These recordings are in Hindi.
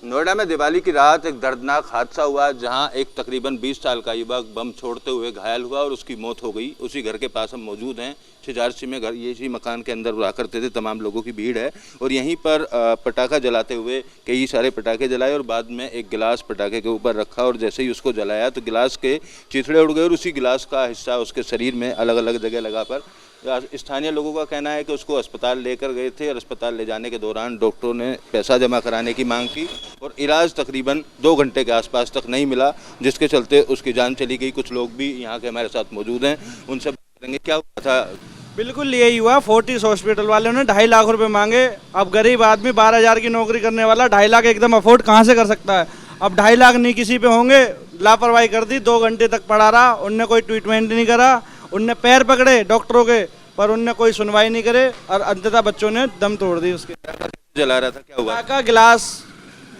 नोएडा में दिवाली की रात एक दर्दनाक हादसा हुआ जहां एक तकरीबन 20 साल का युवक बम छोड़ते हुए घायल हुआ और उसकी मौत हो गई। उसी घर के पास हम मौजूद हैं। छिजारसी में घर इसी मकान के अंदर रहा करते थे, तमाम लोगों की भीड़ है और यहीं पर पटाखा जलाते हुए कई सारे पटाखे जलाए और बाद में एक गिलास पटाखे के ऊपर रखा और जैसे ही उसको जलाया तो गिलास के चिथड़े उड़ गए और उसी गिलास का हिस्सा उसके शरीर में अलग अलग जगह लगा। पर स्थानीय लोगों का कहना है कि उसको अस्पताल लेकर गए थे और अस्पताल ले जाने के दौरान डॉक्टरों ने पैसा जमा कराने की मांग की और इलाज तकरीबन 2 घंटे के आसपास तक नहीं मिला, जिसके चलते उसकी जान चली गई। कुछ लोग भी यहाँ के हमारे साथ मौजूद हैं, उनसे बात करेंगे क्या हुआ था। बिल्कुल यही हुआ। फोर्टिस हॉस्पिटल वालों ने 2.5 लाख रुपए मांगे। अब गरीब आदमी 12,000 की नौकरी करने वाला 2.5 लाख एकदम अफोर्ड कहाँ से कर सकता है। अब 2.5 लाख नहीं किसी पे होंगे, लापरवाही कर दी। 2 घंटे तक पड़ा रहा, उनने कोई ट्रीटमेंट नहीं करा। उनने पैर पकड़े डॉक्टरों के, पर उनने कोई सुनवाई नहीं करे और अंततः बच्चों ने दम तोड़ दी। उसके जला रहा था, क्या हुआ? का गिलास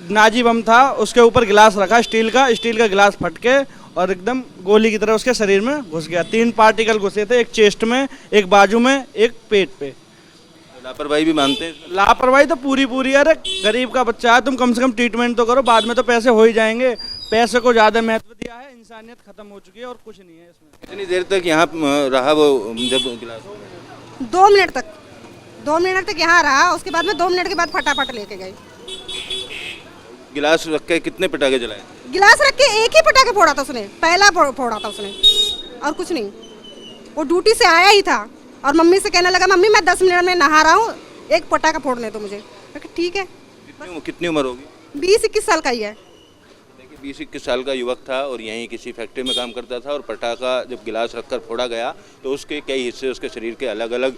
नाजी बम था, उसके ऊपर गिलास रखा स्टील का गिलास फट के और एकदम गोली की तरह उसके शरीर में घुस गया। 3 पार्टिकल घुसे थे, एक चेस्ट में, एक बाजू में, एक पेट पे। लापरवाही भी मानते हैं? लापरवाही तो पूरी है। अरे गरीब का बच्चा है, तुम कम से कम ट्रीटमेंट तो करो, बाद में तो पैसे हो ही जाएंगे। पैसे को ज्यादा महत्व दिया है, इंसानियत खत्म हो चुकी है और कुछ नहीं है इसमें। कितनी देर तक यहाँ रहा वो जब गिलास? 2 मिनट तक 2 मिनट तक यहाँ रहा। उसके बाद में 2 मिनट के बाद फटाफट लेके गई। गिलास रख के कितने पटाखे जलाए? गिलास रख के एक ही पटाखे फोड़ा था उसने, पहला फोड़ा था उसने और कुछ नहीं। वो ड्यूटी से आया ही था और मम्मी से कहने लगा, मम्मी मैं 10 मिनट में नहा रहा हूँ, एक पटाखा फोड़ने तो मुझे। ठीक है। कितनी उम्र होगी? 20-21 साल का ही है। 20-21 साल का युवक था और यहीं किसी फैक्ट्री में काम करता था और पटाखा जब गिलास रखकर फोड़ा गया तो उसके कई हिस्से उसके शरीर के अलग अलग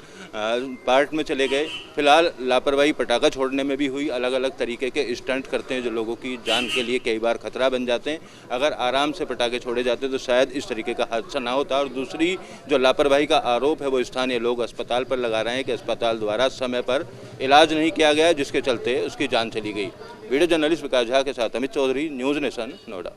पार्ट में चले गए। फिलहाल लापरवाही पटाखा छोड़ने में भी हुई। अलग अलग तरीके के स्टंट करते हैं जो लोगों की जान के लिए कई बार खतरा बन जाते हैं। अगर आराम से पटाखे छोड़े जाते तो शायद इस तरीके का हादसा ना होता। और दूसरी जो लापरवाही का आरोप है वो स्थानीय लोग अस्पताल पर लगा रहे हैं कि अस्पताल द्वारा समय पर इलाज नहीं किया गया, जिसके चलते उसकी जान चली गई। वीडियो जर्नलिस्ट विकास झा के साथ अमित चौधरी, न्यूज़ नेशन, नोएडा।